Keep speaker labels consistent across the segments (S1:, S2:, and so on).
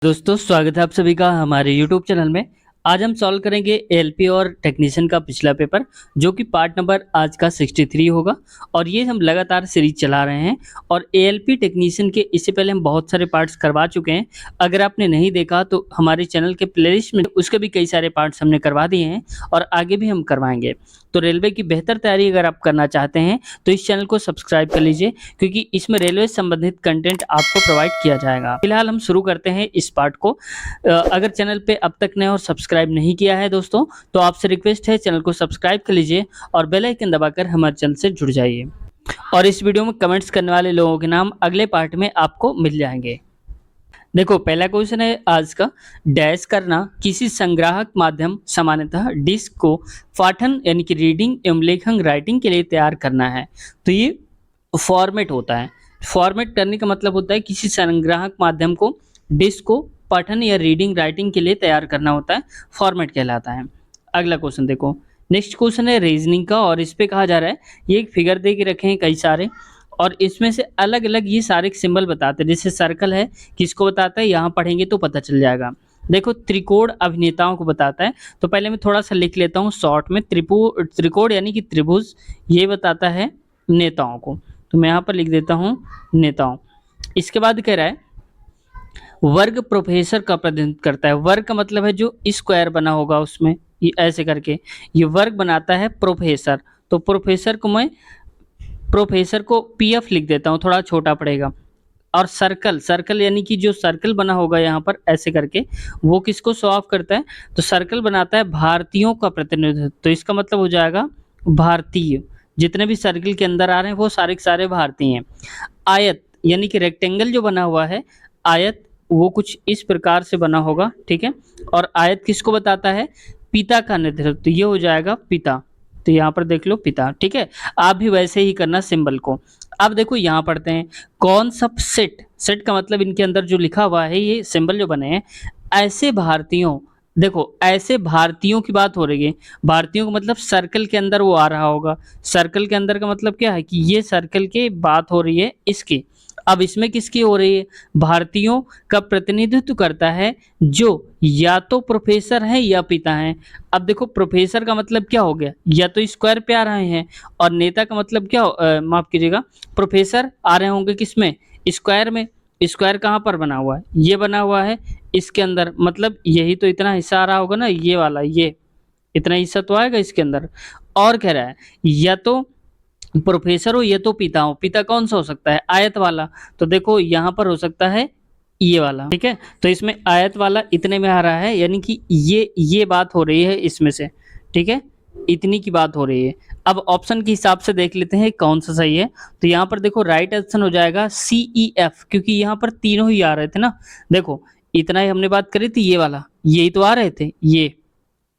S1: दोस्तों स्वागत है आप सभी का हमारे YouTube चैनल में। आज हम सॉल्व करेंगे एएलपी और टेक्नीशियन का पिछला पेपर जो कि पार्ट नंबर आज का 63 होगा और ये हम लगातार सीरीज चला रहे हैं। और एएलपी टेक्नीशियन के इससे पहले हम बहुत सारे पार्ट्स करवा चुके हैं। अगर आपने नहीं देखा तो हमारे चैनल के प्लेलिस्ट में उसके भी कई सारे पार्ट्स हमने करवा दिए हैं और आगे भी हम करवाएंगे। तो रेलवे की बेहतर तैयारी अगर आप करना चाहते हैं तो इस चैनल को सब्सक्राइब कर लीजिए क्योंकि इसमें रेलवे संबंधित कंटेंट आपको प्रोवाइड किया जाएगा। फिलहाल हम शुरू करते हैं इस पार्ट को। अगर चैनल पे अब तक नए और सब्सक्राइब नहीं किया है दोस्तों तो आपसे रिक्वेस्ट है चैनल को सब्सक्राइब कर लीजिए और बेल आइकन दबाकर हमारे चैनल से जुड़ जाइए। और इस वीडियो में कमेंट्स करने वाले लोगों के नाम अगले पार्ट में आपको मिल जाएंगे। देखो पहला क्वेश्चन है आज का, डैश करना किसी संग्राहक माध्यम सामान्यतः डिस्क को पाठन यानी कि रीडिंग एवं लेखन राइटिंग के लिए तैयार करना है। तो ये फॉर्मेट होता है। फॉर्मेट करने का मतलब होता है किसी संग्राहक माध्यम को डिस्क को पठन या रीडिंग राइटिंग के लिए तैयार करना होता है, फॉर्मेट कहलाता है। अगला क्वेश्चन देखो, नेक्स्ट क्वेश्चन है रीजनिंग का और इस पे कहा जा रहा है, ये एक फिगर दे के रखे हैं कई सारे और इसमें से अलग अलग ये सारे सिंबल बताते हैं। जैसे सर्कल है किसको बताता है, यहाँ पढ़ेंगे तो पता चल जाएगा। देखो त्रिकोण अभिनेताओं को बताता है, तो पहले मैं थोड़ा सा लिख लेता हूँ शॉर्ट में। त्रिकोण यानी कि त्रिभुज ये बताता है नेताओं को, तो मैं यहाँ पर लिख देता हूँ नेताओं। इसके बाद कह रहा है वर्ग प्रोफेसर का प्रतिनिधित्व करता है। वर्ग का मतलब है जो स्क्वायर बना होगा उसमें ये ऐसे करके ये वर्ग बनाता है प्रोफेसर। तो प्रोफेसर को मैं प्रोफेसर को पीएफ लिख देता हूँ, थोड़ा छोटा पड़ेगा। और सर्कल, सर्कल यानी कि जो सर्कल बना होगा यहाँ पर ऐसे करके वो किसको शो ऑफ करता है, तो सर्कल बनाता है भारतीयों का प्रतिनिधित्व। तो इसका मतलब हो जाएगा भारतीय, जितने भी सर्कल के अंदर आ रहे हैं वो सारे के सारे भारतीय हैं। आयत यानी कि रेक्टेंगल जो बना हुआ है, आयत वो कुछ इस प्रकार से बना होगा, ठीक है। और आयत किसको बताता है, पिता का नेतृत्व, तो ये हो जाएगा पिता। तो यहाँ पर देख लो पिता, ठीक है। आप भी वैसे ही करना सिंबल को। अब देखो यहाँ पढ़ते हैं कौन सा सेट, सेट का मतलब इनके अंदर जो लिखा हुआ है ये सिंबल जो बने हैं ऐसे भारतीयों, देखो ऐसे भारतीयों की बात हो रही है। भारतीयों का मतलब सर्कल के अंदर वो आ रहा होगा। सर्कल के अंदर का मतलब क्या है कि ये सर्कल की बात हो रही है इसकी। अब इसमें किसकी हो रही है, भारतीयों का प्रतिनिधित्व करता है जो या तो प्रोफेसर हैं या पिता हैं। अब देखो प्रोफेसर का मतलब क्या हो गया, या तो स्क्वायर पे आ रहे हैं, और नेता का मतलब क्या माफ कीजिएगा, प्रोफेसर आ रहे होंगे किसमें, स्क्वायर में। स्क्वायर कहाँ पर बना हुआ है, ये बना हुआ है इसके अंदर, मतलब यही तो इतना हिस्सा आ रहा होगा ना, ये वाला, ये इतना हिस्सा तो आएगा इसके अंदर। और कह रहा है या तो प्रोफेसर हो ये तो पिता हो। पिता कौन सा हो सकता है, आयत वाला। तो देखो यहाँ पर हो सकता है ये वाला, ठीक है। तो इसमें आयत वाला इतने में आ रहा है, यानी कि ये बात हो रही है इसमें से, ठीक है, इतनी की बात हो रही है। अब ऑप्शन के हिसाब से देख लेते हैं कौन सा सही है। तो यहाँ पर देखो राइट ऑप्शन हो जाएगा CEF, क्योंकि यहाँ पर तीनों ही आ रहे थे ना। देखो इतना ही हमने बात करी थी, ये वाला यही तो आ रहे थे, ये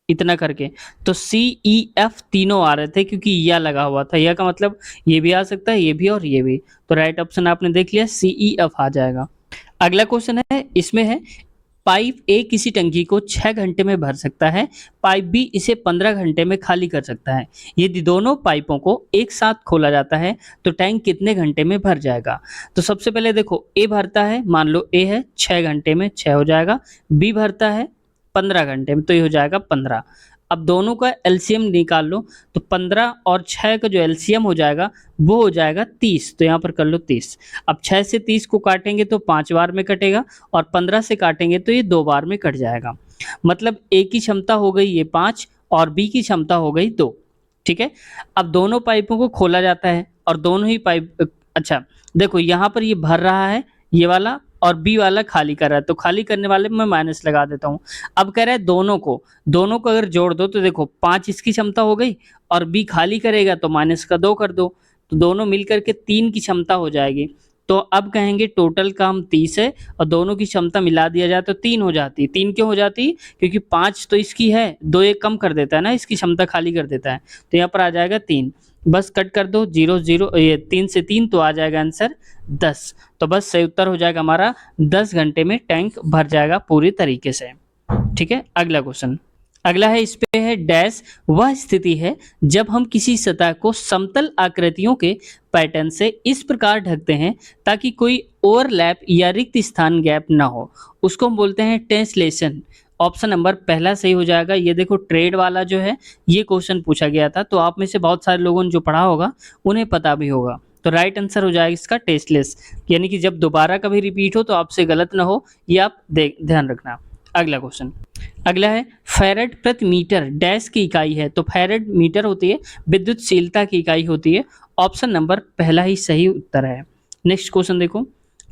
S1: इतना करके। तो CEF तीनों आ रहे थे क्योंकि यह लगा हुआ था, यह का मतलब ये भी आ सकता है, ये भी और ये भी। तो राइट ऑप्शन आपने देख लिया, CEF आ जाएगा। अगला क्वेश्चन है, इसमें है पाइप ए किसी टंकी को 6 घंटे में भर सकता है, पाइप बी इसे 15 घंटे में खाली कर सकता है। यदि दोनों पाइपों को एक साथ खोला जाता है तो टैंक कितने घंटे में भर जाएगा। तो सबसे पहले देखो ए भरता है, मान लो ए है 6 घंटे में 6 हो जाएगा, बी भरता है 15 घंटे में, तो ये हो जाएगा 15। अब दोनों का एलसीएम निकाल लो, तो 15 और 6 का जो एलसीएम हो जाएगा वो हो जाएगा 30। तो यहाँ पर कर लो 30। अब 6 से 30 को काटेंगे तो 5 बार में कटेगा, और 15 से काटेंगे तो ये 2 बार में कट जाएगा। मतलब ए की क्षमता हो गई ये 5 और बी की क्षमता हो गई 2, ठीक है। अब दोनों पाइपों को खोला जाता है और दोनों ही पाइप, अच्छा देखो यहाँ पर ये भर रहा है ये वाला, और बी वाला खाली कर रहा है, तो खाली करने वाले में माइनस लगा देता हूँ। अब कह रहा है दोनों को अगर जोड़ दो तो देखो 5 इसकी क्षमता हो गई, और बी खाली करेगा तो माइनस का 2 कर दो, तो दोनों मिलकर के 3 की क्षमता हो जाएगी। तो अब कहेंगे टोटल काम 30 है और दोनों की क्षमता मिला दिया जाए तो 3 हो जाती है। 3 क्यों हो जाती है, क्योंकि 5 तो इसकी है, 2 एक कम कर देता है ना, इसकी क्षमता खाली कर देता है। तो यहाँ पर आ जाएगा 3, बस कट कर दो 0 0, ये 3 से 3 तो आ जाएगा आंसर 10। तो बस सही उत्तर हो जाएगा हमारा 10 घंटे में टैंक भर जाएगा पूरी तरीके से, ठीक है। अगला क्वेश्चन, अगला है, इस पे है डैश, वह स्थिति है जब हम किसी सतह को समतल आकृतियों के पैटर्न से इस प्रकार ढकते हैं ताकि कोई ओवरलैप या रिक्त स्थान गैप ना हो, उसको हम बोलते हैं टेंसलेशन। ऑप्शन नंबर पहला सही हो जाएगा। ये देखो ट्रेड वाला जो है ये क्वेश्चन पूछा गया था, तो आप में से बहुत सारे लोगों ने जो पढ़ा होगा उन्हें पता भी होगा। तो राइट आंसर हो जाएगा इसका टेस्टलेस, यानी कि जब दोबारा कभी रिपीट हो तो आपसे गलत ना हो, ये आप ध्यान रखना। अगला क्वेश्चन, अगला है फैरेड प्रति मीटर डैश की इकाई है, तो फैरेड मीटर होती है, विद्युतशीलता की इकाई होती है। ऑप्शन नंबर पहला ही सही उत्तर है। नेक्स्ट क्वेश्चन देखो,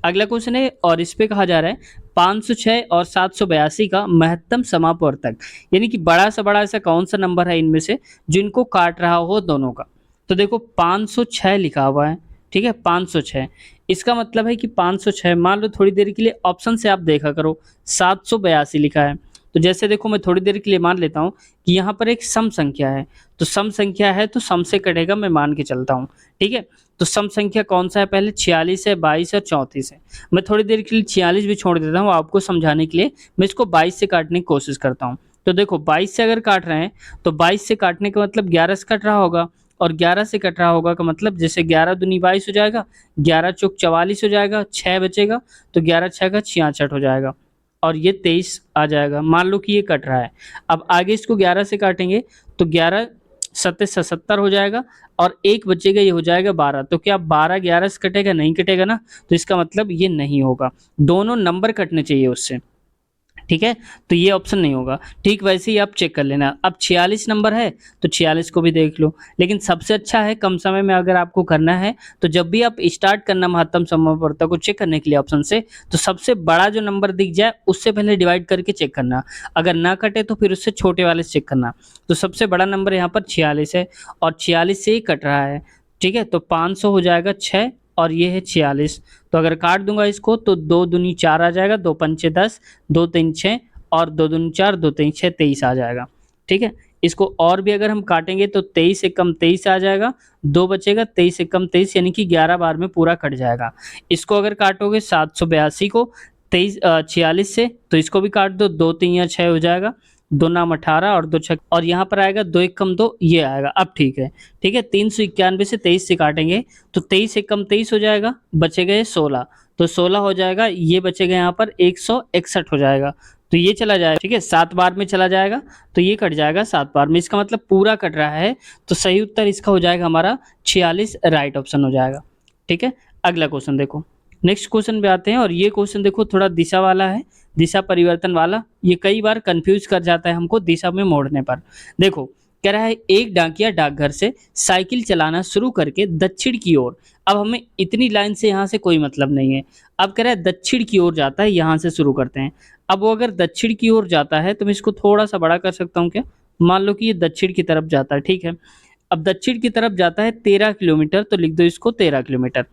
S1: अगला क्वेश्चन है और इस पे कहा जा रहा है 506 और 782 का महत्तम समापवर्तक, यानी कि बड़ा से बड़ा ऐसा कौन सा नंबर है इनमें से जिनको काट रहा हो दोनों का। तो देखो 506 लिखा हुआ है, ठीक है 506, इसका मतलब है कि 506, मान लो थोड़ी देर के लिए ऑप्शन से आप देखा करो 782 लिखा है, तो जैसे देखो मैं थोड़ी देर के लिए मान लेता हूँ कि यहाँ पर एक सम संख्या है, तो सम संख्या है तो सम से कटेगा, मैं मान के चलता हूँ, ठीक है। तो सम संख्या कौन सा है, पहले 46 है, 22 है, 34 है। मैं थोड़ी देर के लिए 46 भी छोड़ देता हूँ आपको समझाने के लिए, मैं इसको 22 से काटने की कोशिश करता हूँ। तो देखो 22 से अगर काट रहे हैं तो 22 से काटने का मतलब 11 से कट रहा होगा, और 11 से कट रहा होगा का मतलब जैसे 11 दूनी 22 हो जाएगा, 11 चौक 44 हो जाएगा, 6 बचेगा, तो 11 6 का 66 हो जाएगा, और ये 23 आ जाएगा। मान लो कि ये कट रहा है, अब आगे इसको 11 से काटेंगे तो 11 सत्ते 77 हो जाएगा, और एक बचेगा, ये हो जाएगा 12। तो क्या 12 11 से कटेगा, नहीं कटेगा ना, तो इसका मतलब ये नहीं होगा, दोनों नंबर कटने चाहिए उससे, ठीक है। तो ये ऑप्शन नहीं होगा। ठीक वैसे ही आप चेक कर लेना, अब 46 नंबर है तो 46 को भी देख लो, लेकिन सबसे अच्छा है कम समय में अगर आपको करना है तो जब भी आप स्टार्ट करना महत्तम समापवर्तक को चेक करने के लिए ऑप्शन से, तो सबसे बड़ा जो नंबर दिख जाए उससे पहले डिवाइड करके चेक करना, अगर ना कटे तो फिर उससे छोटे वाले से चेक करना। तो सबसे बड़ा नंबर यहाँ पर 46 है, और 46 से ही कट रहा है, ठीक है। तो 500 हो जाएगा 6, और ये है 46, तो अगर काट दूंगा इसको तो 2 दूनी 4 आ जाएगा, 2 पंचे 10, 2 3 6, और 2 दूनी 4, 2 3 6 23 आ जाएगा, ठीक है। इसको और भी अगर हम काटेंगे तो 23 से कम 23 आ जाएगा, 2 बचेगा, 23 से कम 23 यानी कि 11 बार में पूरा कट जाएगा। इसको अगर काटोगे 782 को 46 से, तो इसको भी काट दो, 2 3 या 6 हो जाएगा, 2 नाम 18 और 2 6, और यहाँ पर आएगा 2 1 कम 2, ये आएगा। अब ठीक है, ठीक है, 391 से 23 से काटेंगे तो 23 से कम 23 हो जाएगा, बचेगा ये 16, तो 16 हो जाएगा, ये बचेगा यहाँ पर 161 हो जाएगा, तो ये चला जाएगा, ठीक है, 7 बार में चला जाएगा, तो ये कट जाएगा 7 बार में, इसका मतलब पूरा कट रहा है, तो सही उत्तर इसका हो जाएगा हमारा 46, राइट ऑप्शन हो जाएगा, ठीक है। अगला क्वेश्चन देखो, नेक्स्ट क्वेश्चन पे आते हैं, और ये क्वेश्चन देखो थोड़ा दिशा वाला है, दिशा परिवर्तन वाला, ये कई बार कंफ्यूज कर जाता है हमको दिशा में मोड़ने पर। देखो कह रहा है एक डाकिया डाकघर से साइकिल चलाना शुरू करके दक्षिण की ओर, अब हमें इतनी लाइन से यहाँ से कोई मतलब नहीं है, अब कह रहा है दक्षिण की ओर जाता है, यहाँ से शुरू करते हैं। अब वो अगर दक्षिण की ओर जाता है तो मैं इसको थोड़ा सा बड़ा कर सकता हूँ क्या, मान लो कि ये दक्षिण की तरफ जाता है, ठीक है। अब दक्षिण की तरफ जाता है 13 किलोमीटर, तो लिख दो इसको 13 किलोमीटर,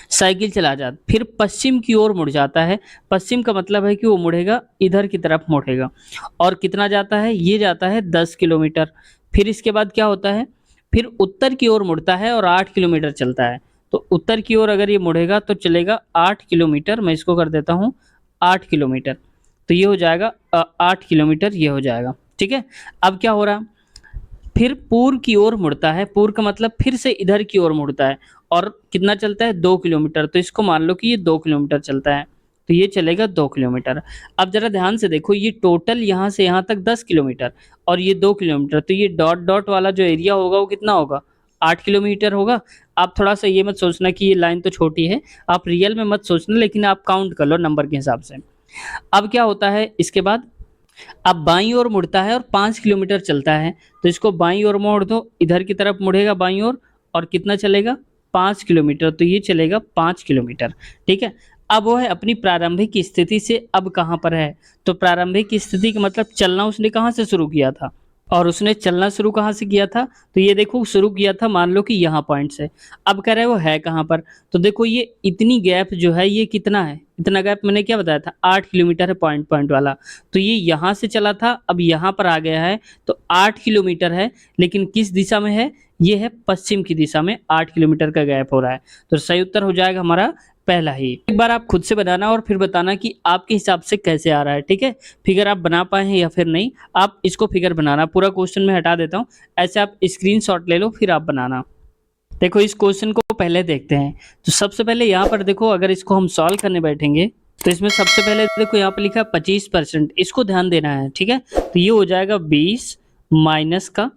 S1: साइकिल चला जाता, फिर पश्चिम की ओर मुड़ जाता है, पश्चिम का मतलब है कि वो मुड़ेगा इधर की तरफ मुड़ेगा, और कितना जाता है, ये जाता है 10 किलोमीटर। फिर इसके बाद क्या होता है, फिर उत्तर की ओर मुड़ता है और 8 किलोमीटर चलता है, तो उत्तर की ओर अगर ये मुड़ेगा तो चलेगा 8 किलोमीटर, मैं इसको कर देता हूँ 8 किलोमीटर, तो ये हो जाएगा 8 किलोमीटर, ये हो जाएगा, ठीक है। अब क्या हो रहा, फिर पूर्व की ओर मुड़ता है, पूर्व का मतलब फिर से इधर की ओर मुड़ता है, और कितना चलता है 2 किलोमीटर, तो इसको मान लो कि ये 2 किलोमीटर चलता है, तो ये चलेगा 2 किलोमीटर। अब जरा ध्यान से देखो, ये टोटल यहाँ से यहाँ तक 10 किलोमीटर और ये 2 किलोमीटर, तो ये डॉट डॉट वाला जो एरिया होगा वो कितना होगा, 8 किलोमीटर होगा। आप थोड़ा सा ये मत सोचना कि ये लाइन तो छोटी है, आप रियल में मत सोचना, लेकिन आप काउंट कर लो नंबर के हिसाब से। अब क्या होता है इसके बाद, अब बाईं ओर मुड़ता है और 5 किलोमीटर चलता है, तो इसको बाईं ओर मोड़ दो, इधर की तरफ मुड़ेगा बाईं ओर, और कितना चलेगा 5 किलोमीटर, तो ये चलेगा 5 किलोमीटर, ठीक है। अब वो है अपनी प्रारंभिक स्थिति से अब कहाँ पर है, तो प्रारंभिक स्थिति का मतलब चलना उसने कहाँ से शुरू किया था, और उसने चलना शुरू कहाँ से किया था, तो ये देखो शुरू किया था मान लो कि यहाँ पॉइंट से, अब कह रहे हैं वो है कहाँ पर, तो देखो ये इतनी गैप जो है ये कितना है, इतना गैप मैंने क्या बताया था, 8 किलोमीटर है पॉइंट पॉइंट वाला। तो ये यहाँ से चला था, अब यहाँ पर आ गया है, तो 8 किलोमीटर है, लेकिन किस दिशा में है, ये है पश्चिम की दिशा में, 8 किलोमीटर का गैप हो रहा है। तो सही उत्तर हो जाएगा हमारा पहला ही। एक बार आप खुद से बनाना और फिर बताना कि आपके हिसाब से कैसे आ रहा है, ठीक है। फिगर आप बना पाए हैं या फिर नहीं, आप इसको फिगर बनाना, पूरा क्वेश्चन मैं हटा देता हूँ, ऐसे आप स्क्रीनशॉट ले लो फिर आप बनाना। देखो इस क्वेश्चन को पहले देखते हैं। तो सबसे पहले यहाँ पर देखो, अगर इसको हम सॉल्व करने बैठेंगे तो इसमें सबसे पहले देखो यहाँ पर लिखा है 25%, इसको ध्यान देना है, ठीक है। तो ये हो जाएगा 20 माइनस का,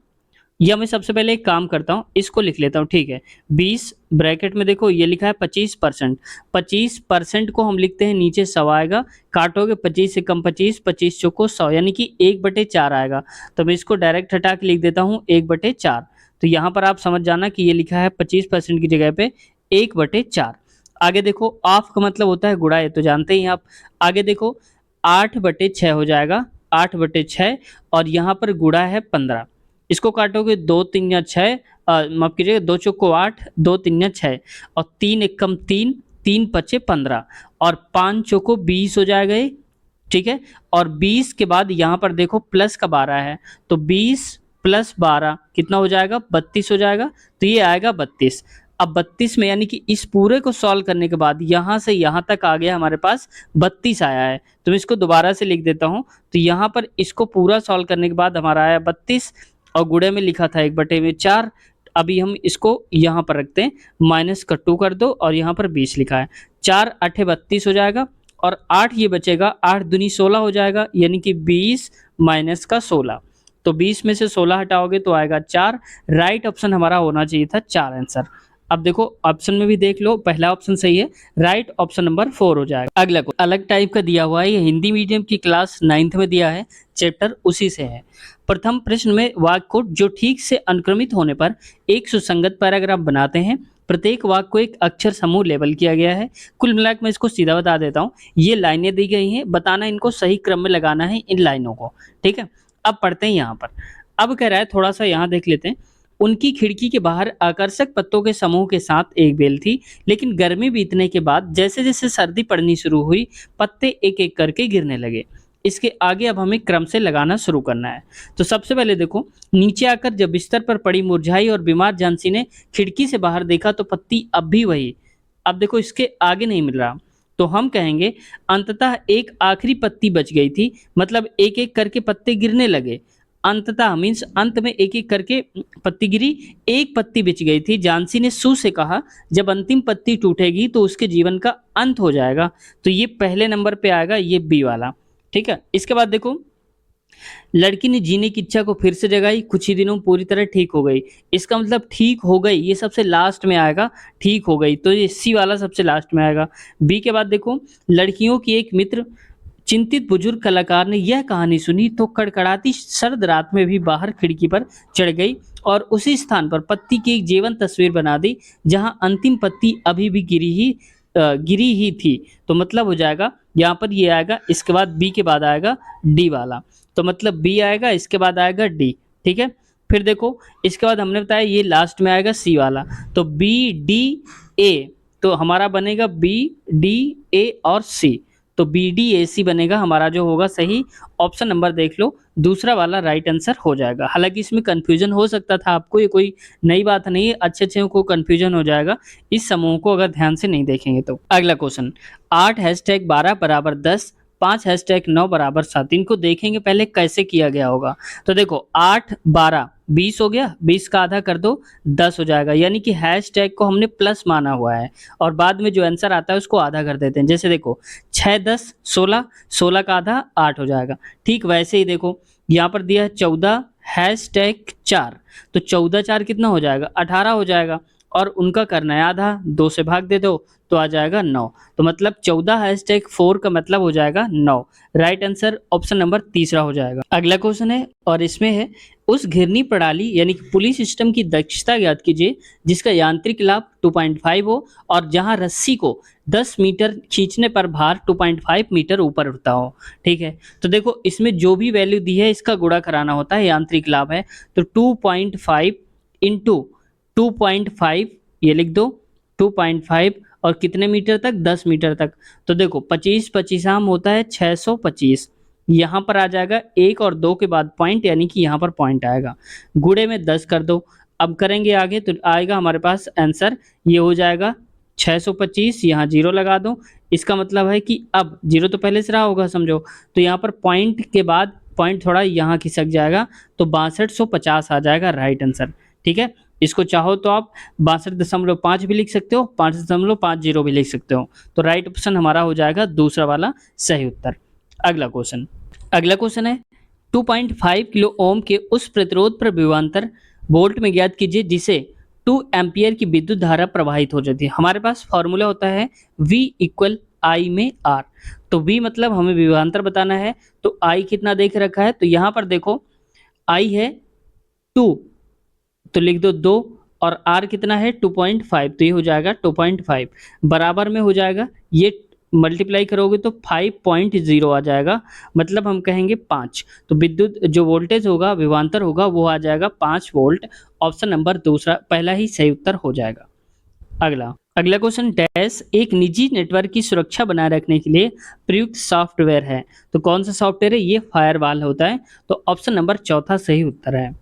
S1: या मैं सबसे पहले एक काम करता हूँ, इसको लिख लेता हूँ, ठीक है। 20 ब्रैकेट में देखो ये लिखा है 25%, 25% को हम लिखते हैं नीचे 100 आएगा, काटोगे 25 से कम 25, 25 चौको 100, यानी कि 1/4 आएगा। तो मैं इसको डायरेक्ट हटा के लिख देता हूँ 1/4। तो यहाँ पर आप समझ जाना कि ये लिखा है 25% की जगह पे 1/4। आगे देखो ऑफ का मतलब होता है गुणा, ये तो जानते ही आप। आगे देखो 8/6 हो जाएगा, 8/6, और यहाँ पर गुणा है 15। इसको काटोगे 2 3 या 6, माफ कीजिएगा 2 चौको 8, 2 3 या 6, और 3 एकम 3, 3 पचे 15, और 5 चौको 20 हो जाएगा ये, ठीक है। और 20 के बाद यहाँ पर देखो प्लस का 12 है, तो 20 प्लस 12 कितना हो जाएगा, 32 हो जाएगा। तो ये आएगा 32। अब 32 में यानी कि इस पूरे को सॉल्व करने के बाद यहाँ से यहाँ तक आ गया हमारे पास 32 आया है। तो मैं इसको दोबारा से लिख देता हूँ। तो यहाँ पर इसको पूरा सॉल्व करने के बाद हमारा आया 32, और गुणे में लिखा था 1/4। अभी हम इसको यहाँ पर रखते हैं, माइनस का 2 कर दो, और यहाँ पर 20 लिखा है, 4 8 32 हो जाएगा, और 8 ये बचेगा, 8 दूनी 16 हो जाएगा, यानी कि 20 माइनस का 16। तो 20 में से 16 हटाओगे तो आएगा 4। राइट ऑप्शन हमारा होना चाहिए था 4 आंसर। अब देखो ऑप्शन में भी देख लो, पहला ऑप्शन सही है, राइट ऑप्शन नंबर 4 हो जाएगा। अगला को अलग टाइप का दिया हुआ है, ये हिंदी मीडियम की क्लास 9th में दिया है, चैप्टर उसी से है। प्रथम प्रश्न में वाक्य को जो ठीक से अनुक्रमित होने पर एक सुसंगत पैराग्राफ बनाते हैं, प्रत्येक वाक्य को एक अक्षर समूह लेबल किया गया है। कुल मिलाकर मैं इसको सीधा बता देता हूँ, ये लाइनें दी गई हैं, बताना इनको सही क्रम में लगाना है इन लाइनों को, ठीक है। अब पढ़ते हैं यहाँ पर। अब कह रहा है, थोड़ा सा यहाँ देख लेते हैं। उनकी खिड़की के बाहर आकर्षक पत्तों के समूह के साथ एक बेल थी, लेकिन गर्मी बीतने के बाद जैसे जैसे सर्दी पड़नी शुरू हुई, पत्ते एक एक करके गिरने लगे। इसके आगे अब हमें क्रम से लगाना शुरू करना है। तो सबसे पहले देखो, नीचे आकर जब बिस्तर पर पड़ी मुरझाई और बीमार झांसी ने खिड़की से बाहर देखा तो पत्ती अब भी वही। अब देखो इसके आगे नहीं मिल रहा, तो हम कहेंगे अंततः एक आखिरी पत्ती बच गई थी, मतलब एक एक करके पत्ते गिरने लगे। अंततः मीन्स अंत में एक एक करके पत्ती गिरी, एक पत्ती बच गई थी। झांसी ने सू से कहा, जब अंतिम पत्ती टूटेगी तो उसके जीवन का अंत हो जाएगा। तो ये पहले नंबर पे आएगा, ये बी वाला, ठीक है। इसके बाद देखो, लड़की ने जीने की इच्छा को फिर से जगाई, कुछ ही दिनों में पूरी तरह ठीक हो गई। इसका मतलब ठीक हो गई, ये सबसे लास्ट में आएगा, ठीक हो गई, तो ये सी वाला सबसे लास्ट में आएगा। बी के बाद देखो, लड़कियों की एक मित्र चिंतित बुजुर्ग कलाकार ने यह कहानी सुनी तो कड़कड़ाती सर्द रात में भी बाहर खिड़की पर चढ़ गई और उसी स्थान पर पत्ती की एक जीवंत तस्वीर बना दी जहां अंतिम पत्ती अभी भी गिरी ही थी। तो मतलब हो जाएगा यहाँ पर ये आएगा, इसके बाद बी के बाद आएगा डी वाला, तो मतलब बी आएगा, इसके बाद आएगा डी, ठीक है। फिर देखो इसके बाद हमने बताया ये लास्ट में आएगा सी वाला, तो बी डी ए, तो हमारा बनेगा बी डी ए और सी, तो बी डी ए सी बनेगा हमारा जो होगा सही। ऑप्शन नंबर देख लो, दूसरा वाला राइट आंसर हो जाएगा। हालांकि इसमें कंफ्यूजन हो सकता था आपको, ये कोई नई बात नहीं है, अच्छे अच्छे को कंफ्यूजन हो जाएगा इस समूह को अगर ध्यान से नहीं देखेंगे तो। अगला क्वेश्चन, 8 हैशटैग 12 बराबर 10, 5 हैशटैग 9 बराबर 7, इनको देखेंगे पहले कैसे किया गया होगा। तो देखो 8 12 20 हो गया, 20 का आधा कर दो 10 हो जाएगा, यानी कि हैशटैग को हमने प्लस माना हुआ है और बाद में जो आंसर आता है उसको आधा कर देते हैं। जैसे देखो 6 10 16, 16 का आधा 8 हो जाएगा। ठीक वैसे ही देखो यहाँ पर दिया है 14 हैशटैग 4, तो 14 4 कितना हो जाएगा, 18 हो जाएगा, और उनका करना है आधा, 2 से भाग दे दो तो आ जाएगा 9, तो मतलब 14 हैशटैग 4 का मतलब हो जाएगा 9। राइट आंसर ऑप्शन नंबर तीसरा हो जाएगा। अगला क्वेश्चन है और इसमें है, उस घिरनी प्रणाली यानी कि पुली सिस्टम की दक्षता ज्ञात कीजिए जिसका यांत्रिक लाभ 2.5 हो और जहां रस्सी को 10 मीटर खींचने पर भार 2.5 मीटर ऊपर उठता हो। ठीक है, तो देखो इसमें जो भी वैल्यू दी है इसका गुणा कराना होता है, यांत्रिक लाभ है तो 2.5 इंटू 2.5 ये लिख दो 2.5 और कितने मीटर तक, 10 मीटर तक। तो देखो 25 25 होता है 625। यहाँ पर आ जाएगा 1 और 2 के बाद पॉइंट, यानी कि यहाँ पर पॉइंट आएगा। गुणे में 10 कर दो। अब करेंगे आगे तो आएगा हमारे पास आंसर, ये हो जाएगा 625, यहाँ 0 लगा दो। इसका मतलब है कि अब 0 तो पहले से रहा होगा समझो, तो यहाँ पर पॉइंट के बाद पॉइंट थोड़ा यहाँ खिसक जाएगा, तो 6250 आ जाएगा राइट आंसर। ठीक है, इसको चाहो तो आप 62.5 भी लिख सकते हो, 5.50 भी लिख सकते हो। तो राइट ऑप्शन हमारा हो जाएगा दूसरा वाला सही उत्तर। अगला क्वेश्चन है 2.5 किलो ओम के उस प्रतिरोध पर विभवांतर वोल्ट में ज्ञात कीजिए जिसे 2 एम्पियर की विद्युत धारा प्रवाहित हो जाती है। हमारे पास फॉर्मूला होता है V इक्वल I में R। तो V मतलब हमें विभवांतर बताना है, तो I कितना देख रखा है, तो यहाँ पर देखो I है 2, तो लिख दो 2, और R कितना है 2.5, तो ये हो जाएगा 2.5 बराबर में हो जाएगा, ये मल्टीप्लाई करोगे तो 5.0 आ जाएगा, मतलब हम कहेंगे 5। तो विद्युत जो वोल्टेज होगा, विभवांतर होगा, वो आ जाएगा 5 वोल्ट। ऑप्शन नंबर दूसरा पहला ही सही उत्तर हो जाएगा। अगला क्वेश्चन डैश एक निजी नेटवर्क की सुरक्षा बनाए रखने के लिए प्रयुक्त सॉफ्टवेयर है। तो कौन सा सॉफ्टवेयर है, ये फायरवॉल होता है। तो ऑप्शन नंबर चौथा सही उत्तर है।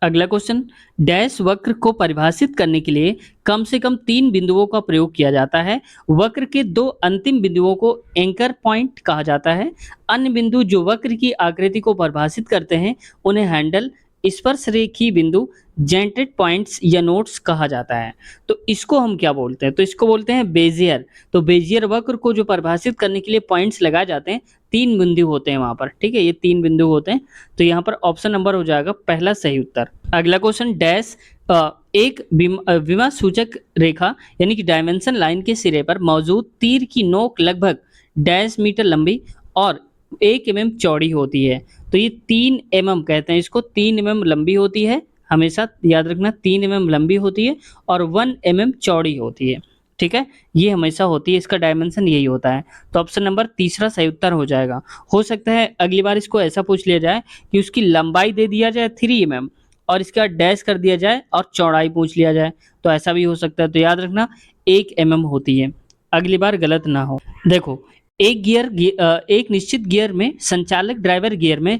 S1: अगला क्वेश्चन डैश वक्र को परिभाषित करने के लिए कम से कम 3 बिंदुओं का प्रयोग किया जाता है। वक्र के 2 अंतिम बिंदुओं को एंकर पॉइंट कहा जाता है। अन्य बिंदु जो वक्र की आकृति को परिभाषित करते हैं उन्हें हैंडल, स्पर्श रेखी बिंदु, जेंटेड पॉइंट्स या नोट्स कहा जाता है। तो इसको हम क्या बोलते हैं, तो इसको बोलते हैं बेजियर। तो बेजियर वक्र को जो परिभाषित करने के लिए पॉइंट्स लगाए जाते हैं, 3 बिंदु होते हैं वहां पर। ठीक है, ये 3 बिंदु होते हैं, तो यहाँ पर ऑप्शन नंबर हो जाएगा पहला सही उत्तर। अगला क्वेश्चन डैश एक विमा सूचक रेखा यानी कि डायमेंशन लाइन के सिरे पर मौजूद तीर की नोक लगभग डैश मीटर लंबी और 1 mm चौड़ी होती है। तो ये 3 mm कहते हैं इसको, 3 mm लंबी होती है, हमेशा याद रखना 3 mm लंबी होती है और 1 mm चौड़ी होती है। ठीक है, ये हमेशा होती है, इसका डायमेंशन यही होता है। तो ऑप्शन नंबर तीसरा सही उत्तर हो जाएगा। हो सकता है अगली बार इसको ऐसा पूछ लिया जाए कि उसकी लंबाई दे दिया जाए 3 mm और इसका डैश कर दिया जाए और चौड़ाई पूछ लिया जाए, तो ऐसा भी हो सकता है। तो याद रखना 1 mm होती है, अगली बार गलत ना हो। देखो एक निश्चित गियर में संचालक ड्राइवर गियर में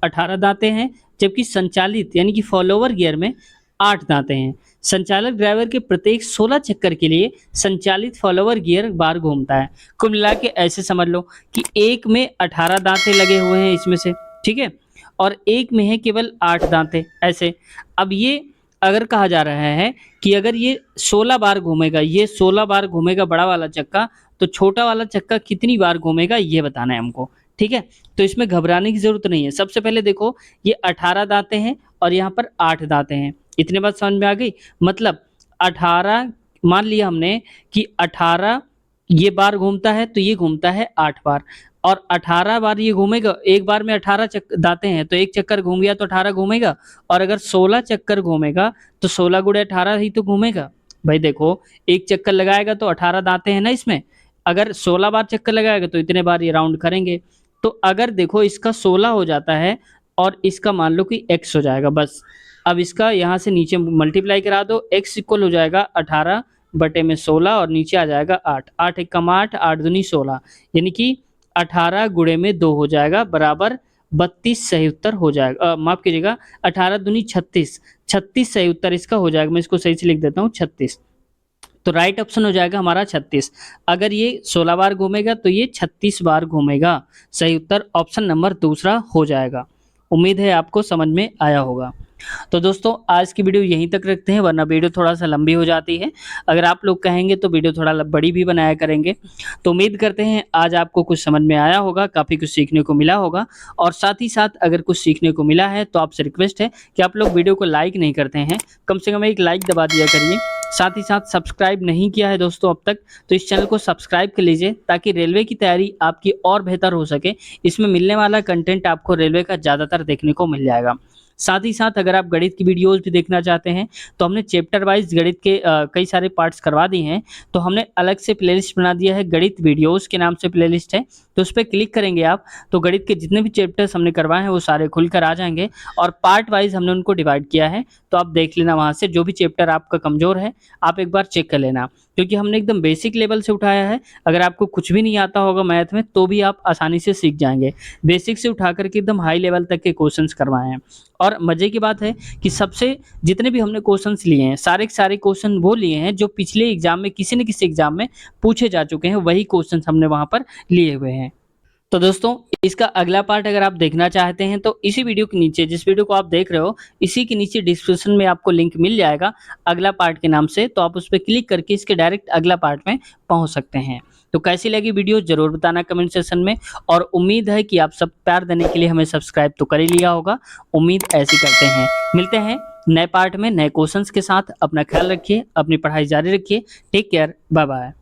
S1: 18 दांतें हैं, जबकि संचालित यानी कि फॉलोवर गियर में 8 दांतें हैं। संचालक ड्राइवर के प्रत्येक 16 चक्कर के लिए संचालित फॉलोवर गियर बार घूमता है। कुल मिला के ऐसे समझ लो कि एक में 18 दांतें लगे हुए हैं इसमें से, ठीक है, और एक में है केवल 8 दांतें ऐसे। अब ये अगर कहा जा रहा है कि अगर ये 16 बार घूमेगा, ये 16 बार घूमेगा बड़ा वाला चक्का, तो छोटा वाला चक्का कितनी बार घूमेगा ये बताना है हमको। ठीक है, तो इसमें घबराने की जरूरत नहीं है। सबसे पहले देखो ये 18 दांतें हैं और यहाँ पर 8 दांतें हैं, इतने बात समझ में आ गई। मतलब 18 मान लिया हमने कि 18 ये बार घूमता है, तो ये घूमता है 8 बार, और 18 बार ये घूमेगा। एक बार में 18 दांतें हैं, तो एक चक्कर घूम गया तो 18 घूमेगा, और अगर 16 चक्कर घूमेगा तो 16 गुणे 18 ही तो घूमेगा। भाई देखो एक चक्कर लगाएगा तो 18 दांतें हैं ना इसमें, अगर 16 बार चक्कर लगाएगा तो इतने बार ये राउंड करेंगे। तो अगर देखो इसका 16 हो जाता है और इसका मान लो कि x हो जाएगा बस। अब इसका यहाँ से नीचे मल्टीप्लाई करा दो, x इक्वल हो जाएगा 18 बटे में 16 और नीचे आ जाएगा 8, 8 एकम 8, 8 दूनी 16, यानी कि 18 गुणे में 2 हो जाएगा बराबर 32 सही उत्तर हो जाएगा। माफ कीजिएगा 18 दूनी 36, 36 सही उत्तर इसका हो जाएगा। मैं इसको सही से लिख देता हूँ 36। तो राइट ऑप्शन हो जाएगा हमारा 36। अगर ये 16 बार घूमेगा तो ये 36 बार घूमेगा। सही उत्तर ऑप्शन नंबर दूसरा हो जाएगा। उम्मीद है आपको समझ में आया होगा। तो दोस्तों आज की वीडियो यहीं तक रखते हैं, वरना वीडियो थोड़ा सा लंबी हो जाती है। अगर आप लोग कहेंगे तो वीडियो थोड़ा बड़ी भी बनाया करेंगे। तो उम्मीद करते हैं आज आपको कुछ समझ में आया होगा, काफ़ी कुछ सीखने को मिला होगा। और साथ ही साथ अगर कुछ सीखने को मिला है तो आपसे रिक्वेस्ट है कि आप लोग वीडियो को लाइक नहीं करते हैं, कम से कम एक लाइक दबा दिया करिए। साथ ही साथ सब्सक्राइब नहीं किया है दोस्तों अब तक, तो इस चैनल को सब्सक्राइब कर लीजिए ताकि रेलवे की तैयारी आपकी और बेहतर हो सके। इसमें मिलने वाला कंटेंट आपको रेलवे का ज़्यादातर देखने को मिल जाएगा। साथ ही साथ अगर आप गणित की वीडियोज़ भी देखना चाहते हैं, तो हमने चैप्टर वाइज़ गणित के कई सारे पार्ट्स करवा दिए हैं। तो हमने अलग से प्लेलिस्ट बना दिया है, गणित वीडियोज़ के नाम से प्लेलिस्ट है। तो उस पे क्लिक करेंगे आप, तो गणित के जितने भी चैप्टर्स हमने करवाए हैं, वो सारे खुल कर आ जाएँगे और पार्ट वाइज़ हमने उनको डिवाइड किया है। तो आप देख लेना वहाँ से, जो भी चैप्टर आपका कमज़ोर है, आप एक बार चेक कर लेना। क्योंकि हमने एकदम बेसिक लेवल से उठाया है, अगर आपको कुछ भी नहीं आता होगा मैथ में, तो भी आप आसानी से सीख जाएँगे। बेसिक से उठा कर के एकदम हाई लेवल तक के क्वेश्चंस करवाए हैं। और मज़े की बात है कि सबसे जितने भी हमने क्वेश्चंस लिए हैं, सारे के सारे क्वेश्चन वो लिए हैं जो पिछले एग्ज़ाम में किसी न किसी एग्ज़ाम में पूछे जा चुके हैं, वही क्वेश्चंस हमने वहाँ पर लिए हुए हैं। तो दोस्तों, इसका अगला पार्ट अगर आप देखना चाहते हैं, तो इसी वीडियो के नीचे, जिस वीडियो को आप देख रहे हो, इसी के नीचे डिस्क्रिप्शन में आपको लिंक मिल जाएगा अगला पार्ट के नाम से, तो आप उस पे क्लिक करके इसके डायरेक्ट अगला पार्ट में पहुँच सकते हैं। तो कैसी लगी वीडियो ज़रूर बताना कमेंट सेक्शन में, और उम्मीद है कि आप सब प्यार देने के लिए हमें सब्सक्राइब तो कर ही लिया होगा। उम्मीद ऐसी करते हैं। मिलते हैं नए पार्ट में नए क्वेश्चंस के साथ। अपना ख्याल रखिए, अपनी पढ़ाई जारी रखिए। Take care, bye bye.